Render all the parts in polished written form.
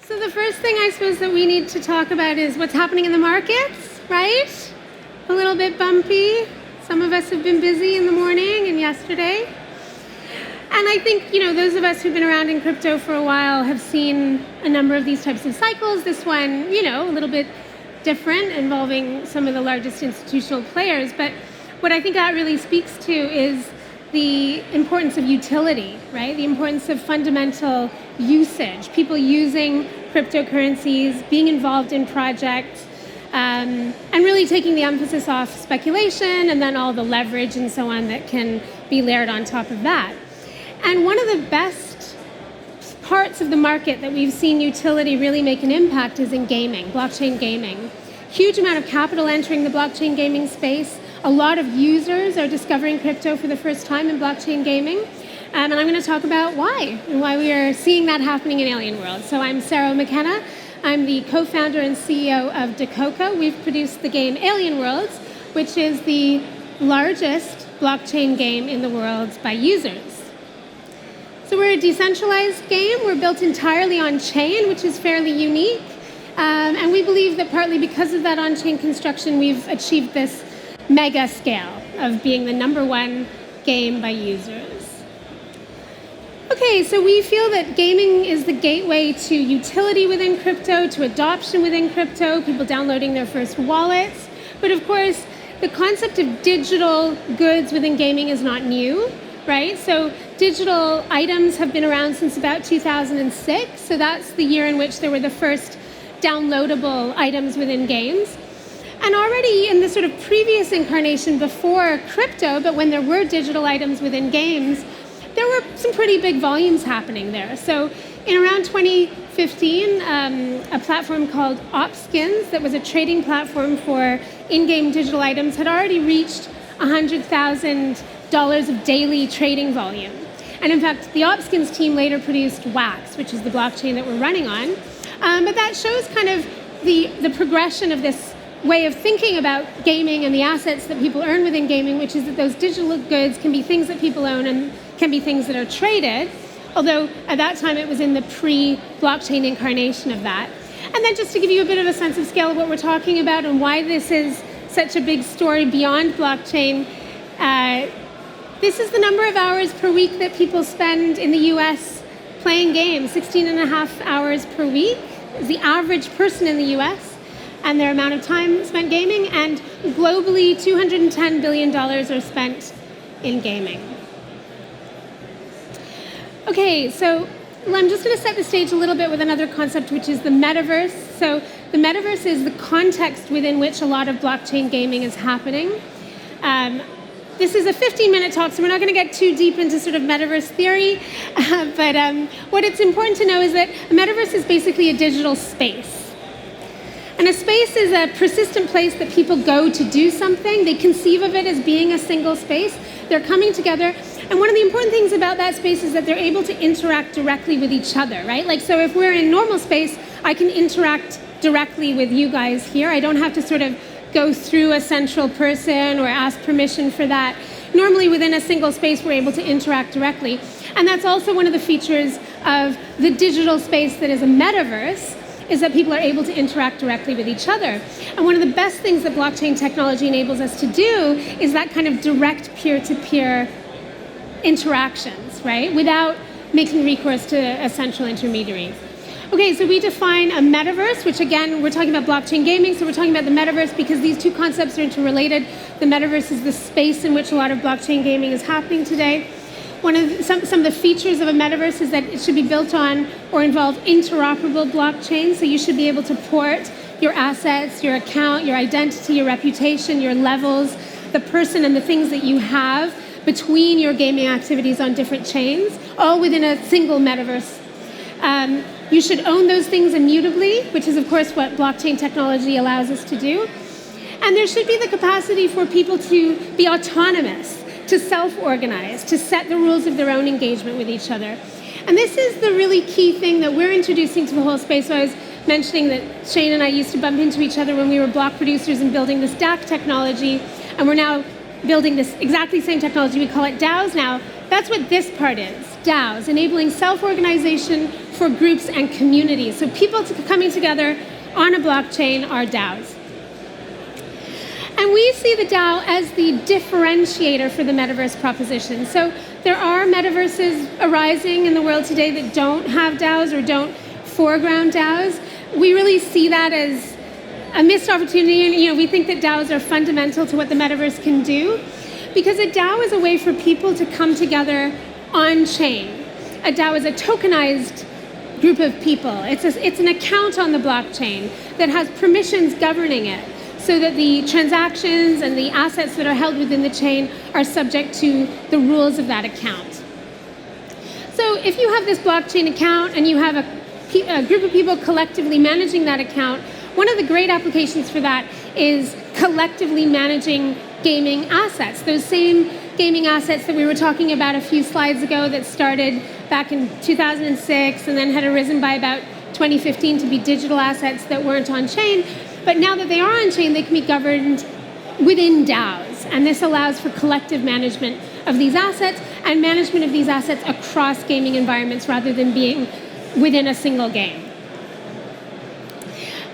So the first thing I suppose that we need to talk about is what's happening in the markets, right? A little bit bumpy. Some of us have been busy in the morning and yesterday. And I think, those of us who've been around in crypto for a while have seen a number of these types of cycles. This one, a little bit different, involving some of the largest institutional players. But what I think that really speaks to is the importance of utility, right? The importance of fundamental usage, people using cryptocurrencies, being involved in projects, and really taking the emphasis off speculation and then all the leverage and so on that can be layered on top of that. And one of the best parts of the market that we've seen utility really make an impact is in gaming, blockchain gaming. Huge amount of capital entering the blockchain gaming space. A lot of users are discovering crypto for the first time in blockchain gaming. And I'm going to talk about why, and why we are seeing that happening in Alien World. So I'm McKenna. I'm the co-founder and CEO of Dacoco. We've produced the game Alien Worlds, which is the largest blockchain game in the world by users. So we're a decentralized game. We're built entirely on-chain, which is fairly unique. And we believe that partly because of that on-chain construction, we've achieved this mega scale of being the #1 game by users. Okay, so we feel that gaming is the gateway to utility within crypto, to adoption within crypto, people downloading their first wallets. But of course, the concept of digital goods within gaming is not new, right? So digital items have been around since about 2006. So that's the year in which there were the first downloadable items within games. And already in the sort of previous incarnation before crypto, but when there were digital items within games, there were some pretty big volumes happening there. So in around 2015, a platform called Opskins, that was a trading platform for in-game digital items, had already reached $100,000 of daily trading volume. And in fact, the Opskins team later produced Wax, which is the blockchain that we're running on. But that shows kind of the progression of this way of thinking about gaming and the assets that people earn within gaming, which is that those digital goods can be things that people own and can be things that are traded, although at that time it was in the pre-blockchain incarnation of that. And then just to give you a bit of a sense of scale of what we're talking about and why this is such a big story beyond blockchain, this is the number of hours per week that people spend in the US playing games. 16.5 hours per week is the average person in the US. And their amount of time spent gaming, and globally $210 billion are spent in gaming. Okay, so I'm just going to set the stage a little bit with another concept, which is the metaverse. So the metaverse is the context within which a lot of blockchain gaming is happening. This is a 15-minute talk, so we're not going to get too deep into sort of metaverse theory. But what it's important to know is that a metaverse is basically a digital space. And a space is a persistent place that people go to do something. They conceive of it as being a single space. They're coming together. And one of the important things about that space is that they're able to interact directly with each other, right? Like, so if we're in normal space, I can interact directly with you guys here. I don't have to sort of go through a central person or ask permission for that. Normally within a single space, we're able to interact directly. And that's also one of the features of the digital space that is a metaverse, is that people are able to interact directly with each other. And one of the best things that blockchain technology enables us to do is that kind of direct peer-to-peer interactions, right? Without making recourse to a central intermediary. Okay, so we define a metaverse, which again, we're talking about blockchain gaming, so we're talking about the metaverse because these two concepts are interrelated. The metaverse is the space in which a lot of blockchain gaming is happening today. Some of the features of a metaverse is that it should be built on or involve interoperable blockchains. So you should be able to port your assets, your account, your identity, your reputation, your levels, the person and the things that you have between your gaming activities on different chains, all within a single metaverse. You should own those things immutably, which is of course what blockchain technology allows us to do. And there should be the capacity for people to be autonomous, to self-organize, to set the rules of their own engagement with each other. And this is the really key thing that we're introducing to the whole space. So I was mentioning that Shane and I used to bump into each other when we were block producers and building this DAC technology, and we're now building this exactly same technology. We call it DAOs now. that's what this part is, DAOs, enabling self-organization for groups and communities. So people coming together on a blockchain are DAOs. And we see the DAO as the differentiator for the metaverse proposition. So there are metaverses arising in the world today that don't have DAOs or don't foreground DAOs. We really see that as a missed opportunity. And, we think that DAOs are fundamental to what the metaverse can do, because a DAO is a way for people to come together on-chain. A DAO is a tokenized group of people. It's an account on the blockchain that has permissions governing it, so that the transactions and the assets that are held within the chain are subject to the rules of that account. So if you have this blockchain account and you have a group of people collectively managing that account, one of the great applications for that is collectively managing gaming assets. Those same gaming assets that we were talking about a few slides ago that started back in 2006 and then had arisen by about 2015 to be digital assets that weren't on chain. But now that they are on chain, they can be governed within DAOs. And this allows for collective management of these assets and management of these assets across gaming environments rather than being within a single game.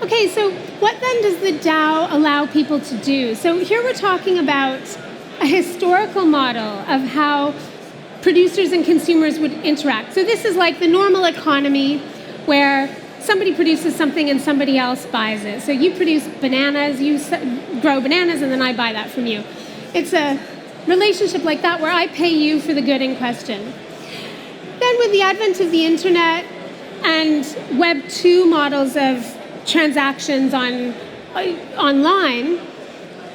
Okay, so what then does the DAO allow people to do? So here we're talking about a historical model of how producers and consumers would interact. So this is like the normal economy where somebody produces something and somebody else buys it. So you produce bananas, you grow bananas, and then I buy that from you. It's a relationship like that where I pay you for the good in question. Then with the advent of the internet and Web 2 models of transactions online,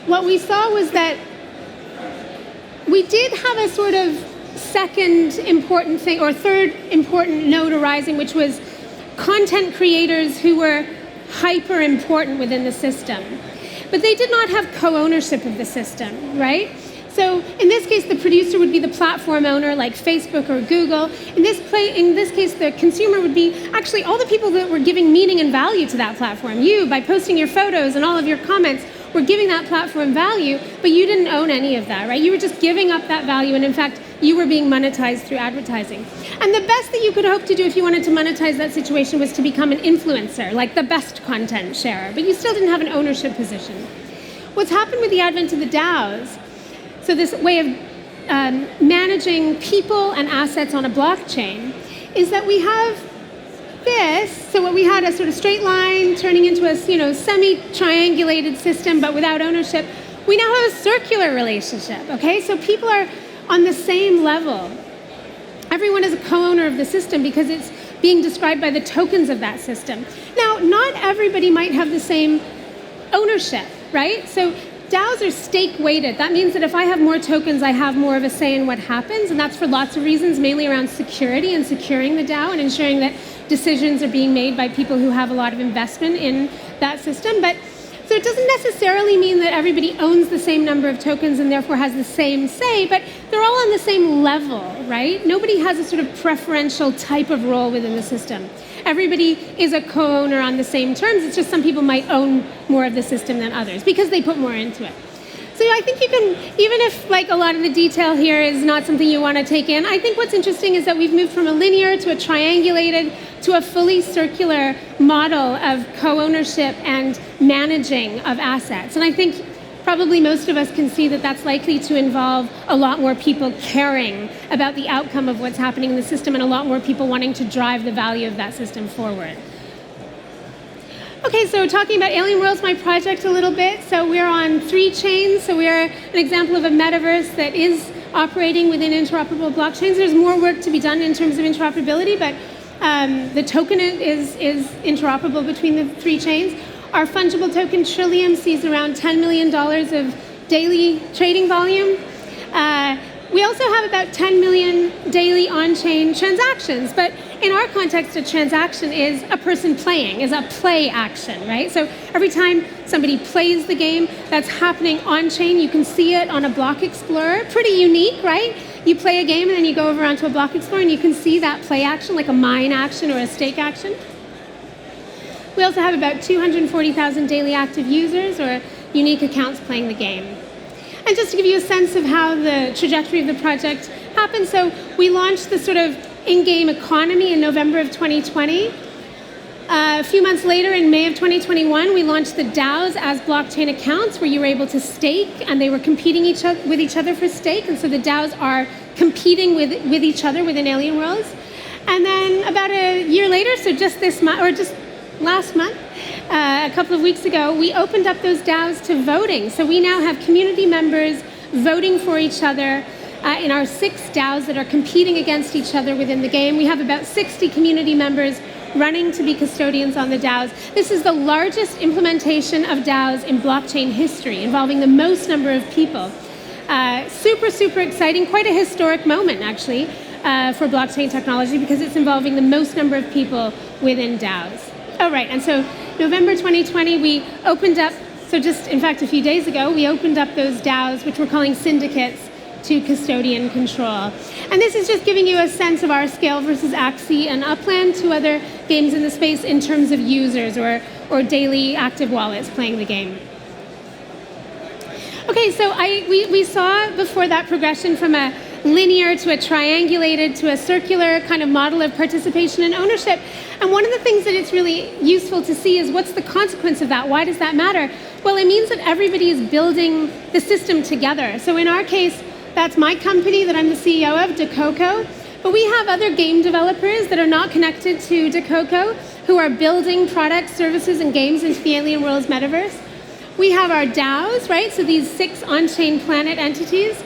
what we saw was that we did have a sort of second important thing, or third important node arising, which was content creators who were hyper important within the system. But they did not have co-ownership of the system, right? So in this case, the producer would be the platform owner, like Facebook or Google. In this case, the consumer would be actually all the people that were giving meaning and value to that platform. You, by posting your photos and all of your comments, were giving that platform value, but you didn't own any of that, right? You were just giving up that value, and in fact, you were being monetized through advertising. And the best that you could hope to do if you wanted to monetize that situation was to become an influencer, like the best content sharer, but you still didn't have an ownership position. What's happened with the advent of the DAOs, so this way of managing people and assets on a blockchain, is that we have this, so what we had a sort of straight line turning into a semi-triangulated system but without ownership, we now have a circular relationship, okay? So people are on the same level. Everyone is a co-owner of the system because it's being described by the tokens of that system. Now, not everybody might have the same ownership, right? So DAOs are stake weighted. That means that if I have more tokens, I have more of a say in what happens, and that's for lots of reasons, mainly around security and securing the DAO and ensuring that decisions are being made by people who have a lot of investment in that system. But so it doesn't necessarily mean that everybody owns the same number of tokens and therefore has the same say, but they're all on the same level, right? Nobody has a sort of preferential type of role within the system. Everybody is a co-owner on the same terms. It's just some people might own more of the system than others because they put more into it. So I think you can, even if like a lot of the detail here is not something you want to take in, I think what's interesting is that we've moved from a linear to a triangulated to a fully circular model of co-ownership and managing of assets. And I think probably most of us can see that that's likely to involve a lot more people caring about the outcome of what's happening in the system and a lot more people wanting to drive the value of that system forward. Okay, so talking about Alien Worlds, my project a little bit. So we're on 3 chains. So we're an example of a metaverse that is operating within interoperable blockchains. There's more work to be done in terms of interoperability, but the token is interoperable between the 3 chains. Our fungible token Trillium sees around $10 million of daily trading volume. We also have about 10 million daily on-chain transactions, but in our context, a transaction is a person playing, is a play action, right? So every time somebody plays the game, that's happening on-chain. You can see it on a block explorer. Pretty unique, right? You play a game and then you go over onto a block explorer and you can see that play action, like a mine action or a stake action. We also have about 240,000 daily active users or unique accounts playing the game. And just to give you a sense of how the trajectory of the project happened. So we launched the sort of in-game economy in November of 2020. A few months later, in May of 2021, we launched the DAOs as blockchain accounts where you were able to stake, and they were competing with each other for stake. And so the DAOs are competing with each other within Alien Worlds. And then about a year later, so just this month, or just last month, a couple of weeks ago, we opened up those DAOs to voting. So we now have community members voting for each other in our 6 DAOs that are competing against each other within the game. We have about 60 community members running to be custodians on the DAOs. This is the largest implementation of DAOs in blockchain history, involving the most number of people. Super, super exciting, quite a historic moment, actually, for blockchain technology, because it's involving the most number of people within DAOs. Oh, right, and so November 2020, we opened up, so just, in fact, a few days ago, we opened up those DAOs, which we're calling syndicates, to custodian control. And this is just giving you a sense of our scale versus Axie and Upland, 2 other games in the space in terms of users or daily active wallets playing the game. Okay, so we saw before that progression from a linear to a triangulated to a circular kind of model of participation and ownership. And one of the things that it's really useful to see is what's the consequence of that? Why does that matter? Well, it means that everybody is building the system together. So in our case, that's my company that I'm the CEO of, Dacoco. But we have other game developers that are not connected to Dacoco who are building products, services, and games into the Alien Worlds metaverse. We have our DAOs, right? So these 6 on-chain planet entities.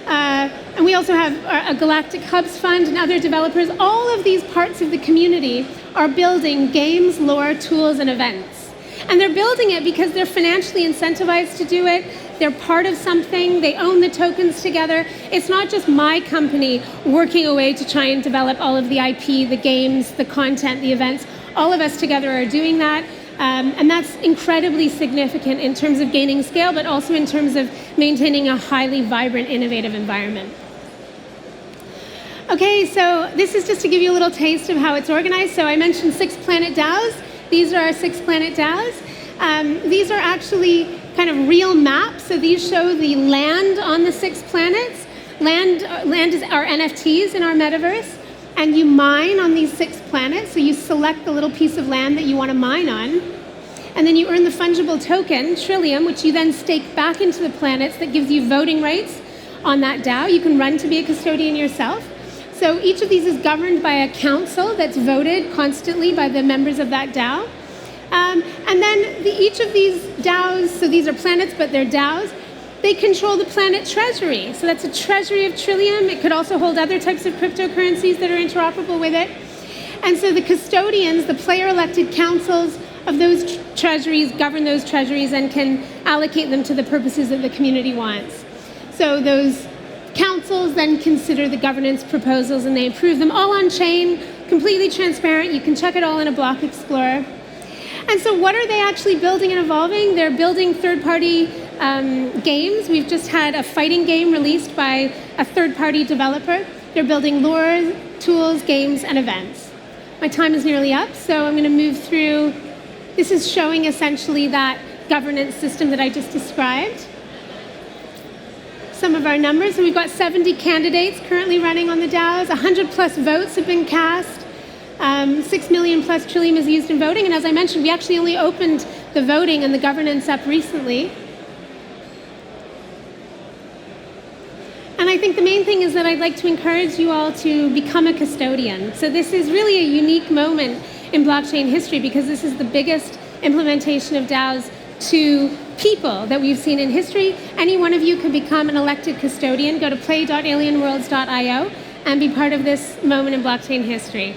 And we also have a Galactic Hubs Fund and other developers. All of these parts of the community are building games, lore, tools, and events. And they're building it because they're financially incentivized to do it. They're part of something. They own the tokens together. It's not just my company working away to try and develop all of the IP, the games, the content, the events. All of us together are doing that. And that's incredibly significant in terms of gaining scale, but also in terms of maintaining a highly vibrant, innovative environment. Okay, so this is just to give you a little taste of how it's organized. So I mentioned 6 planet DAOs. These are our 6 planet DAOs. These are actually kind of real maps. So these show the land on the 6 planets. Land is our NFTs in our metaverse. And you mine on these 6 planets. So you select the little piece of land that you want to mine on. And then you earn the fungible token, Trillium, which you then stake back into the planets that gives you voting rights on that DAO. You can run to be a custodian yourself. So each of these is governed by a council that's voted constantly by the members of that DAO. And then each of these DAOs, so these are planets, but they're DAOs, they control the planet treasury. So that's a treasury of Trillium. It could also hold other types of cryptocurrencies that are interoperable with it. And so the custodians, the player-elected councils of those treasuries, govern those treasuries and can allocate them to the purposes that the community wants. So those councils then consider the governance proposals and they approve them all on chain, completely transparent. You can check it all in a block explorer. And so what are they actually building and evolving? They're building third-party games. We've just had a fighting game released by a third-party developer. They're building lore, tools, games, and events. My time is nearly up, so I'm going to move through. This is showing essentially that governance system that I just described. Some of our numbers. So we've got 70 candidates currently running on the DAOs. 100+ votes have been cast. 6 million+ Trillium is used in voting. And as I mentioned, we actually only opened the voting and the governance up recently. And I think the main thing is that I'd like to encourage you all to become a custodian. So this is really a unique moment in blockchain history because this is the biggest implementation of DAOs to people that we've seen in history. Any one of you can become an elected custodian. Go to play.alienworlds.io and be part of this moment in blockchain history.